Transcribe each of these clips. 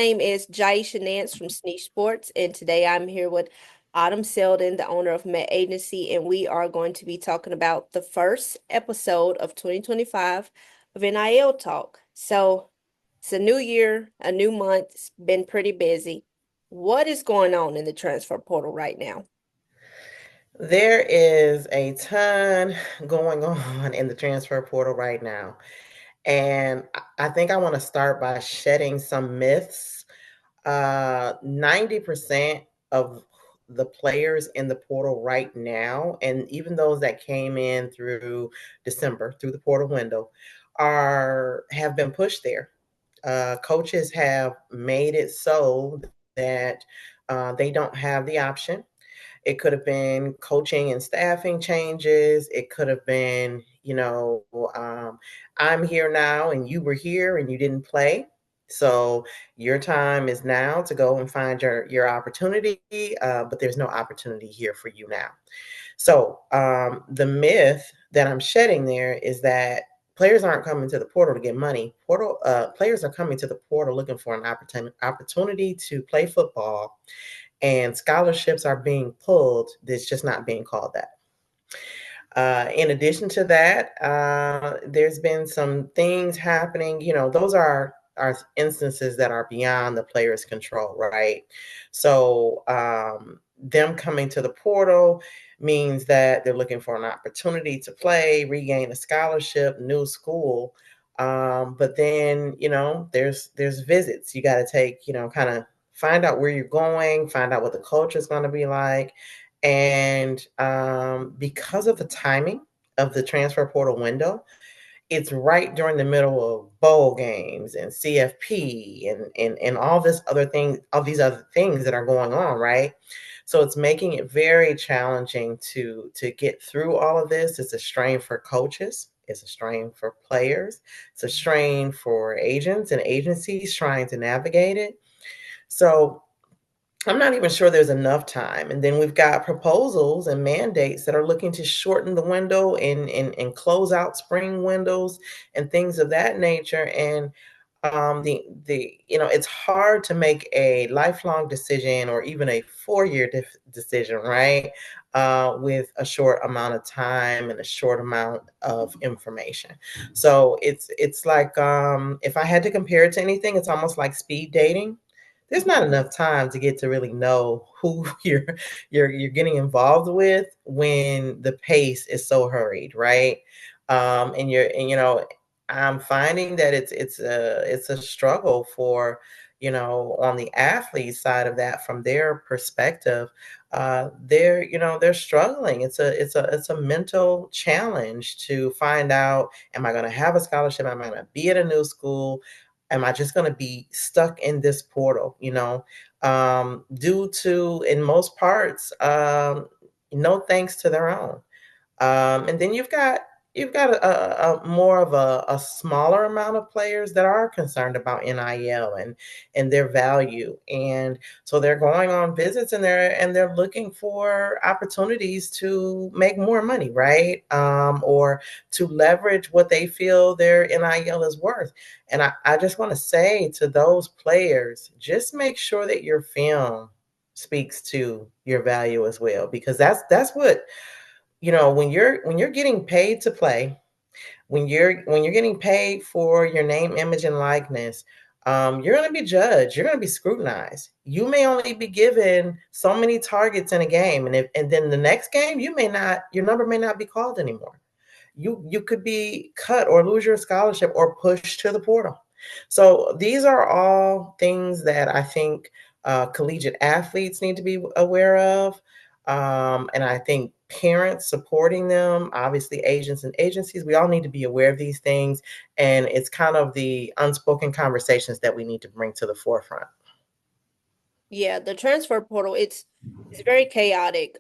name is Jaisha Nance from Sneak Sports, and today I'm here with Autumn Seldon, the owner of Met Agency, and we are going to be talking about the first episode of 2025 of NIL Talk. So it's a new year, a new month. It's been pretty busy. What is going on in the transfer portal right now? There is a ton going on in the transfer portal right now. And I think I want to start by shedding some myths. 90% of the players in the portal right now, and even those that came in through December, through the portal window, have been pushed there. Coaches have made it so that they don't have the option. It could have been coaching and staffing changes. It could have been, I'm here now and you were here and you didn't play. So your time is now to go and find your opportunity, but there's no opportunity here for you now. So the myth that I'm shedding there is that players aren't coming to the portal to get money. Portal players are coming to the portal looking for an opportunity to play football, and scholarships are being pulled. That's just not being called that. In addition to that, there's been some things happening. Those are instances that are beyond the player's control, right? So them coming to the portal means that they're looking for an opportunity to play, regain a scholarship, new school. But then, there's visits you got to take, kind of find out where you're going, find out what the culture is going to be like. And because of the timing of the transfer portal window, it's right during the middle of bowl games and CFP and all these other things that are going on, right? So it's making it very challenging to get through all of this. It's a strain for coaches. It's a strain for players. It's a strain for agents and agencies trying to navigate it. So I'm not even sure there's enough time. And then we've got proposals and mandates that are looking to shorten the window and close out spring windows and things of that nature. And it's hard to make a lifelong decision or even a 4-year decision, right? With a short amount of time and a short amount of information. So it's like if I had to compare it to anything, it's almost like speed dating. There's not enough time to get to really know who you're getting involved with when the pace is so hurried, right? And I'm finding that it's a struggle for, on the athlete side of that, from their perspective. They're struggling. It's a mental challenge to find out, am I going to have a scholarship? Am I going to be at a new school? Am I just going to be stuck in this portal? Due to, in most parts, no thanks to their own. And then you've got a more of a smaller amount of players that are concerned about NIL and their value, and so they're going on visits and they're looking for opportunities to make more money, right? Or to leverage what they feel their NIL is worth. And I just want to say to those players, just make sure that your film speaks to your value as well, because that's what, when you're getting paid to play, when you're getting paid for your name, image, and likeness, you're going to be judged. You're going to be scrutinized. You may only be given so many targets in a game, and then the next game, your number may not be called anymore. You could be cut or lose your scholarship or pushed to the portal. So these are all things that I think collegiate athletes need to be aware of. And I think parents supporting them, obviously agents and agencies, we all need to be aware of these things. And it's kind of the unspoken conversations that we need to bring to the forefront. Yeah, the transfer portal, it's very chaotic.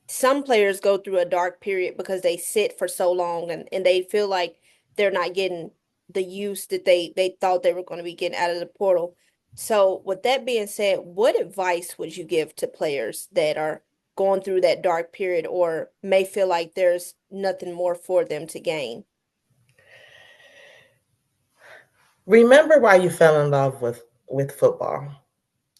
Some players go through a dark period because they sit for so long and they feel like they're not getting the use that they thought they were going to be getting out of the portal. So, with that being said, what advice would you give to players that are going through that dark period or may feel like there's nothing more for them to gain? Remember why you fell in love with with football.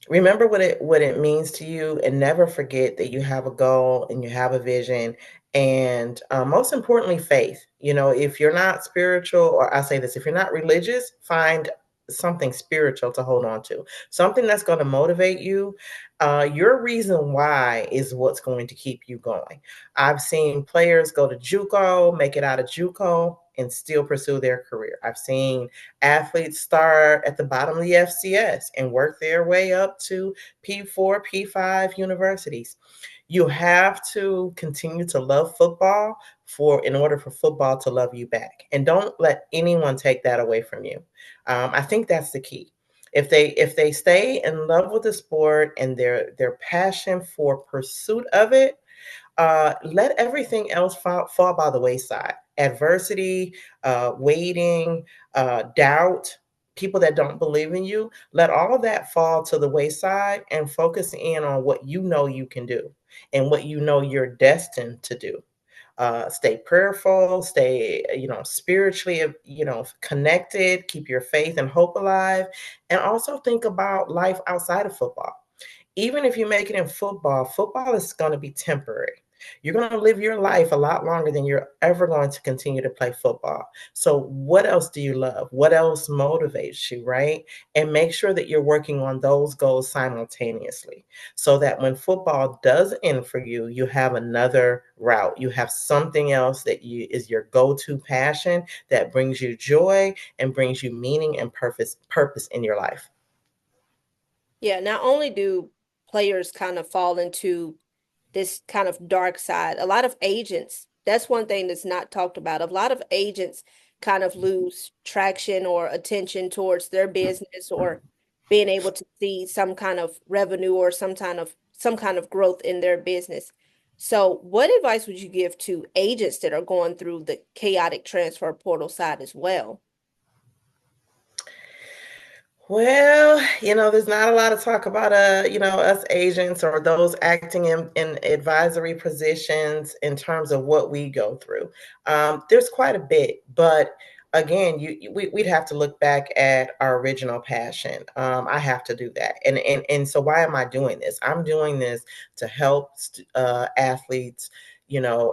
Remember what it means to you, and never forget that you have a goal and you have a vision, and most importantly, faith. If you're not spiritual, or I say this, if you're not religious, find something spiritual to hold on to, something that's going to motivate you. Your reason why is what's going to keep you going. I've seen players go to JUCO, make it out of JUCO, and still pursue their career. I've seen athletes start at the bottom of the FCS and work their way up to P4, P5 universities. You have to continue to love football in order for football to love you back. And don't let anyone take that away from you. I think that's the key. If they stay in love with the sport and their passion for pursuit of it, let everything else fall by the wayside. Adversity, waiting, doubt, people that don't believe in you, let all of that fall to the wayside and focus in on what you know you can do and what you know you're destined to do. Stay prayerful, stay, spiritually, connected, keep your faith and hope alive, and also think about life outside of football. Even if you make it in football, football is going to be temporary. You're going to live your life a lot longer than you're ever going to continue to play football. So, what else do you love? What else motivates you, right? And make sure that you're working on those goals simultaneously so that when football does end for you, you have another route. You have something else that is your go-to passion that brings you joy and brings you meaning and purpose in your life. Yeah, not only do players kind of fall into this kind of dark side, a lot of agents, that's one thing that's not talked about. A lot of agents kind of lose traction or attention towards their business or being able to see some kind of revenue or some kind of growth in their business. So, what advice would you give to agents that are going through the chaotic transfer portal side as well? Well, there's not a lot of talk about us agents or those acting in advisory positions in terms of what we go through. There's quite a bit, but again, we'd have to look back at our original passion. I have to do that, and so why am I doing this? I'm doing this to help athletes,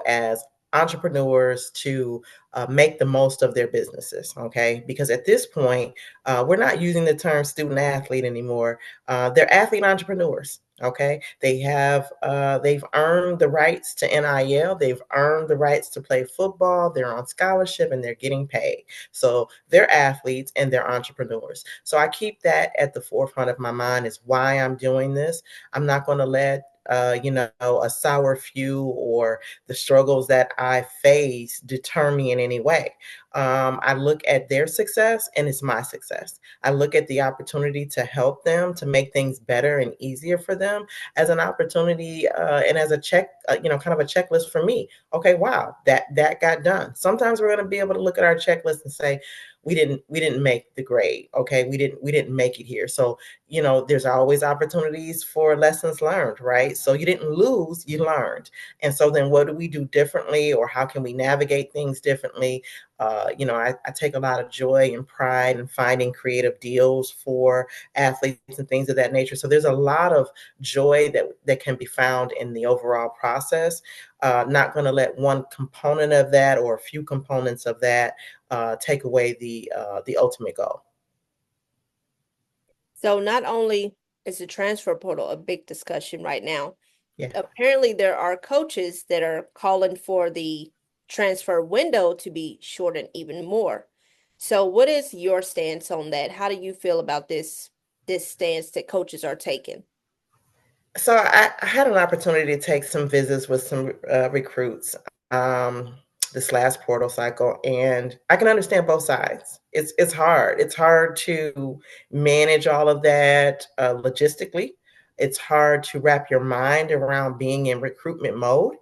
as entrepreneurs to make the most of their businesses. Okay, because at this point we're not using the term student athlete anymore. They're athlete entrepreneurs. Okay, they've earned the rights to NIL. They've earned the rights to play football. They're on scholarship and they're getting paid. So they're athletes and they're entrepreneurs. So I keep that at the forefront of my mind is why I'm doing this. I'm not going to let a sour few or the struggles that I face deter me in any way. I look at their success and it's my success. I look at the opportunity to help them, to make things better and easier for them as an opportunity and as a kind of a checklist for me. Okay, wow, that got done. Sometimes we're going to be able to look at our checklist and say, we didn't make the grade. Okay, we didn't make it here. So there's always opportunities for lessons learned, right? So you didn't lose, you learned. And so then what do we do differently, or how can we navigate things differently? I take a lot of joy and pride in finding creative deals for athletes and things of that nature. So there's a lot of joy that can be found in the overall process. Not going to let one component of that or a few components of that take away the ultimate goal. So, not only is the transfer portal a big discussion right now, Yeah. apparently there are coaches that are calling for the transfer window to be shortened even more. So what is your stance on that? How do you feel about this stance that coaches are taking? So I had an opportunity to take some visits with some recruits um, this last portal cycle, and I can understand both sides. It's hard. It's hard to manage all of that logistically. It's hard to wrap your mind around being in recruitment mode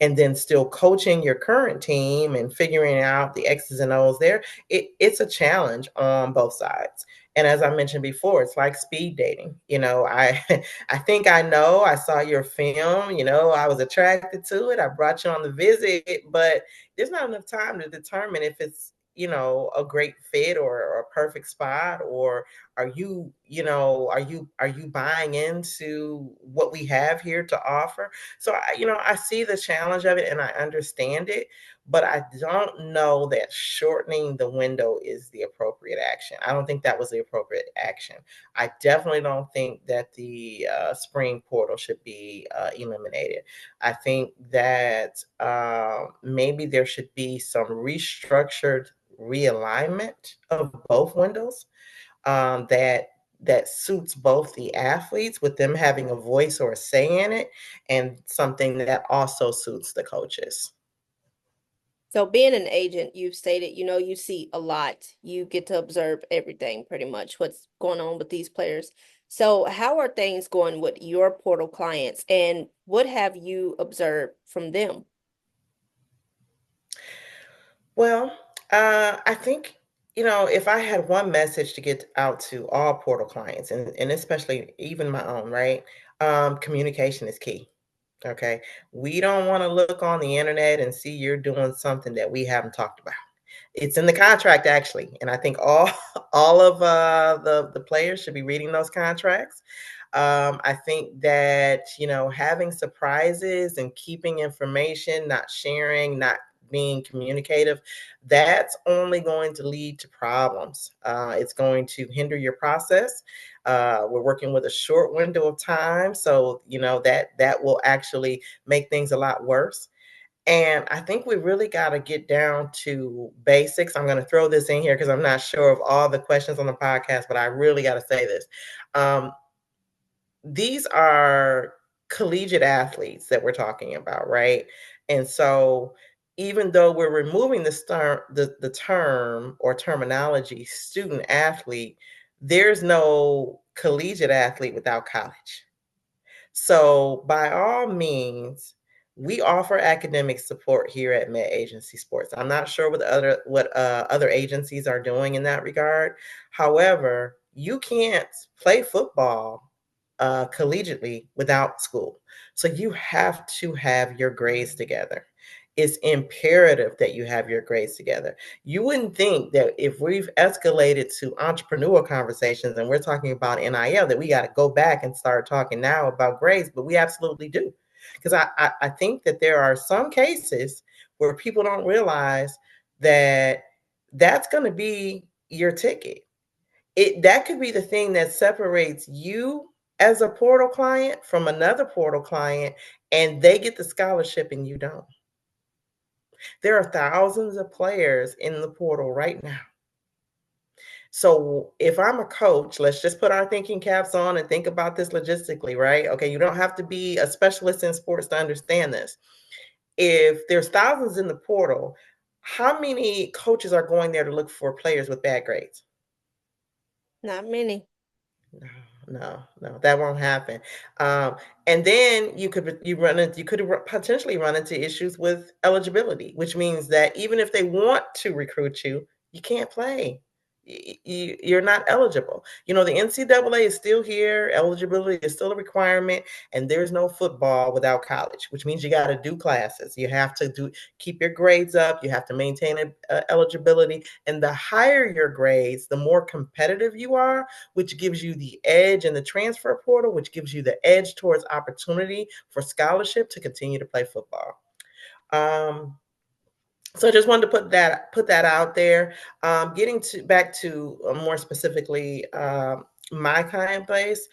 and then still coaching your current team and figuring out the X's and O's there. It's a challenge on both sides. And as I mentioned before, it's like speed dating. I I think I know. I saw your film. I was attracted to it. I brought you on the visit, but there's not enough time to determine if it's a great fit or a perfect spot, or are you are you buying into what we have here to offer? So I see the challenge of it and I understand it, but I don't know that shortening the window is the appropriate action. I don't think that was the appropriate action. I definitely don't think that the spring portal should be eliminated. I think that maybe there should be some restructured realignment of both windows, that suits both the athletes with them having a voice or a say in it, and something that also suits the coaches. So being an agent, you've stated, you see a lot. You get to observe everything pretty much, what's going on with these players. So how are things going with your portal clients and what have you observed from them? Well, I think, if I had one message to get out to all portal clients, and especially even my own, right? Communication is key. Okay. We don't want to look on the internet and see you're doing something that we haven't talked about. It's in the contract actually, and I think all all of the players should be reading those contracts. I think that having surprises and keeping information, not sharing, not being communicative, that's only going to lead to problems. It's going to hinder your process. We're working with a short window of time, so that will actually make things a lot worse. And I think we really got to get down to basics. I'm going to throw this in here because I'm not sure of all the questions on the podcast, but I really got to say this. Um, these are collegiate athletes that we're talking about, right? And so, even though we're removing the term or terminology student athlete, there's no collegiate athlete without college. So, by all means, we offer academic support here at Med Agency Sports. I'm not sure what other agencies are doing in that regard. However, you can't play football collegiately without school. So you have to have your grades together. It's imperative that you have your grades together. You wouldn't think that if we've escalated to entrepreneur conversations and we're talking about NIL, that we got to go back and start talking now about grades, but we absolutely do. Because I think that there are some cases where people don't realize that that's going to be your ticket. That could be the thing that separates you as a portal client from another portal client, and they get the scholarship and you don't. There are thousands of players in the portal right now. So if I'm a coach, let's just put our thinking caps on and think about this logistically, right? Okay, you don't have to be a specialist in sports to understand this. If there's thousands in the portal, how many coaches are going there to look for players with bad grades? Not many. No, no, that won't happen. Um, and then you could potentially run into issues with eligibility, which means that even if they want to recruit you, you can't play. You're not eligible. The NCAA is still here. Eligibility is still a requirement, and there's no football without college, which means you got to do classes. You have to keep your grades up. You have to maintain eligibility, and the higher your grades, the more competitive you are, which gives you the edge in the transfer portal, which gives you the edge towards opportunity for scholarship to continue to play football. Um, so I just wanted to put that out there. Getting to back to more specifically my client base,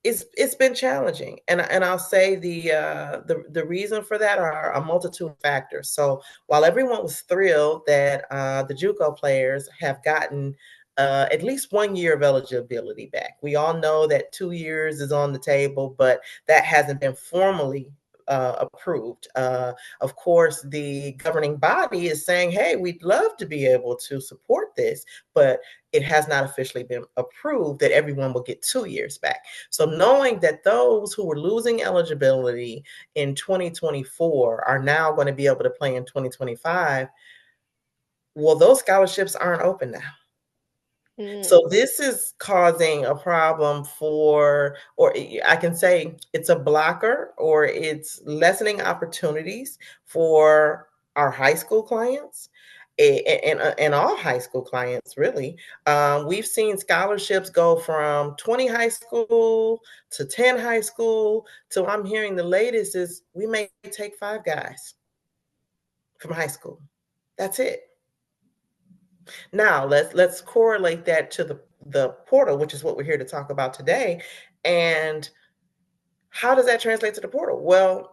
it's been challenging, and I'll say the reason for that are a multitude of factors. So while everyone was thrilled that the JUCO players have gotten at least 1 year of eligibility back, we all know that 2 years is on the table, but that hasn't been formally approved. Of course, the governing body is saying, hey, we'd love to be able to support this, but it has not officially been approved that everyone will get 2 years back. So knowing that those who were losing eligibility in 2024 are now going to be able to play in 2025, well, those scholarships aren't open now. Mm. So this is causing a problem or I can say it's a blocker, or it's lessening opportunities for our high school clients. and all high school clients really. We've seen scholarships go from 20 high school to 10 high school to, I'm hearing the latest is we may take 5 guys from high school. That's it. Now let's correlate that to the portal, which is what we're here to talk about today. And how does that translate to the portal? Well,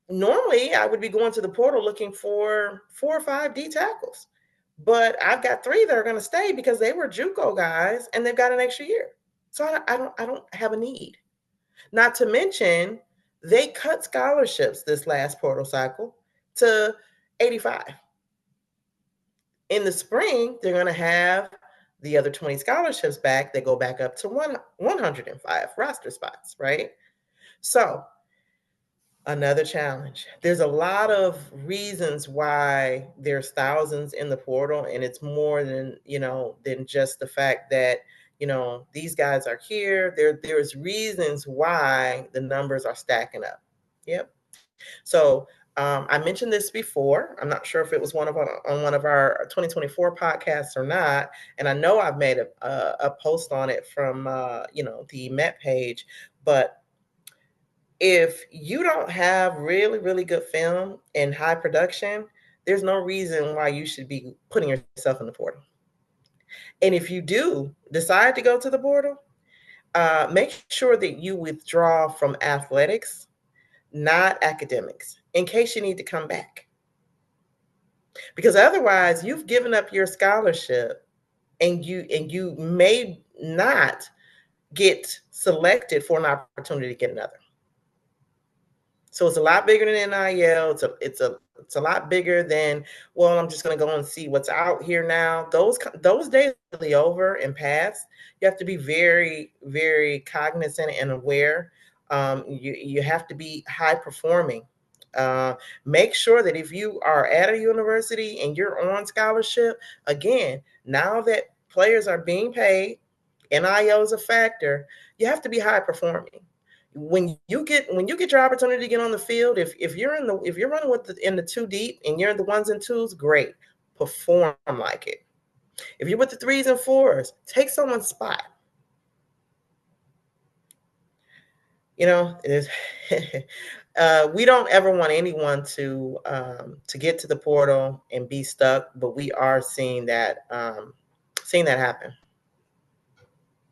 normally I would be going to the portal looking for 4 or 5 D tackles, but I've got 3 that are going to stay because they were JUCO guys and they've got an extra year. So I don't have a need. Not to mention they cut scholarships this last portal cycle to 85. In the spring, they're going to have the other 20 scholarships back. They go back up to 105 roster spots, right? So another challenge. There's a lot of reasons why there's thousands in the portal, and it's more than just the fact that these guys are here. There's reasons why the numbers are stacking up. Yep. So I mentioned this before. I'm not sure if it was on one of our 2024 podcasts or not, and I know I've made a post on it from the Met page, but if you don't have really, really good film and high production, there's no reason why you should be putting yourself in the portal. And if you do decide to go to the portal, make sure that you withdraw from athletics, not academics, in case you need to come back. Because otherwise, you've given up your scholarship, and you may not get selected for an opportunity to get another. So it's a lot bigger than NIL. It's a lot bigger than, well, I'm just going to go and see what's out here now. Those days are really over and past. You have to be very, very cognizant and aware. You have to be high performing. Make sure that if you are at a university and you're on scholarship, again, now that players are being paid, NIL is a factor. You have to be high performing. When you get your opportunity to get on the field, if you're running in the 2 deep and you're in the 1s and 2s, great, perform like it. If you're with the 3s and 4s, take someone's spot. You know, we don't ever want anyone to get to the portal and be stuck, but we are seeing that happen.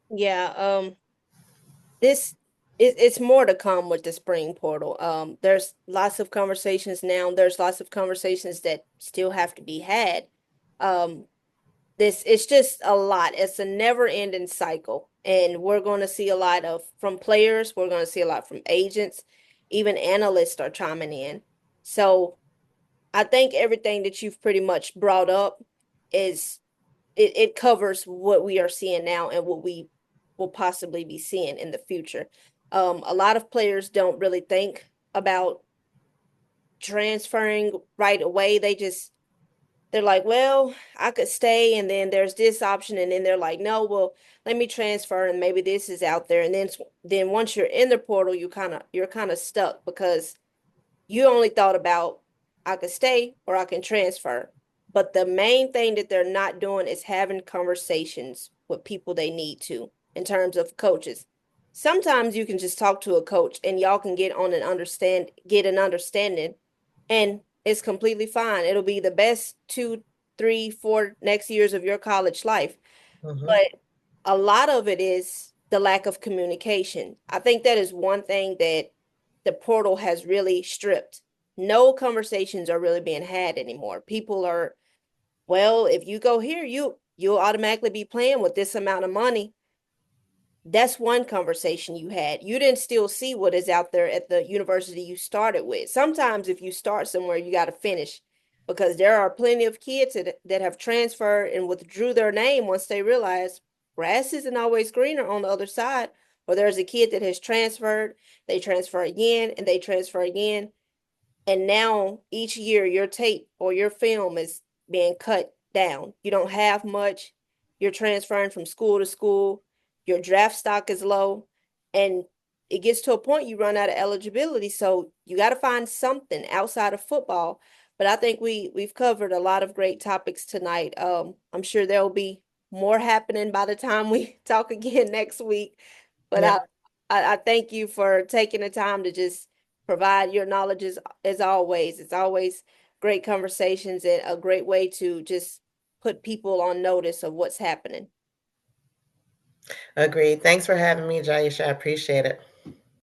Yeah, this it's more to come with the spring portal. There's lots of conversations now. There's lots of conversations that still have to be had. Um, this it's just a lot. It's a never-ending cycle, and we're going to see a lot of from players. We're going to see a lot from agents. Even analysts are chiming in. So I think everything that you've pretty much brought up is it covers what we are seeing now and what we will possibly be seeing in the future. A lot of players don't really think about transferring right away. They're like, well, I could stay, and then there's this option, and then they're like, no, well, let me transfer, and maybe this is out there, and then once you're in the portal, you're kind of stuck because you only thought about I could stay or I can transfer. But the main thing that they're not doing is having conversations with people they need to in terms of coaches. Sometimes you can just talk to a coach and y'all can get an understanding, and it's completely fine. It'll be the best 2, 3, 4 next years of your college life. Mhm. But a lot of it is the lack of communication. I think that is one thing that the portal has really stripped. No conversations are really being had anymore. People are, well, if you go here, you'll automatically be playing with this amount of money. That's one conversation you had. You didn't still see what is out there at the university you started with. Sometimes if you start somewhere, you got to finish because there are plenty of kids that have transferred and withdrew their name once they realize grass isn't always greener on the other side. Or there's a kid that has transferred, they transfer again, and they transfer again. And now each year your tape or your film is being cut down. You don't have much. You're transferring from school to school. Your draft stock is low. And it gets to a point you run out of eligibility. So you got to find something outside of football. But I think we've covered a lot of great topics tonight. I'm sure there will be more happening by the time we talk again next week. But Yeah. I thank you for taking the time to just provide your knowledge as always. It's always great conversations and a great way to just put people on notice of what's happening. Agreed. Thanks for having me, Jaisha. I appreciate it.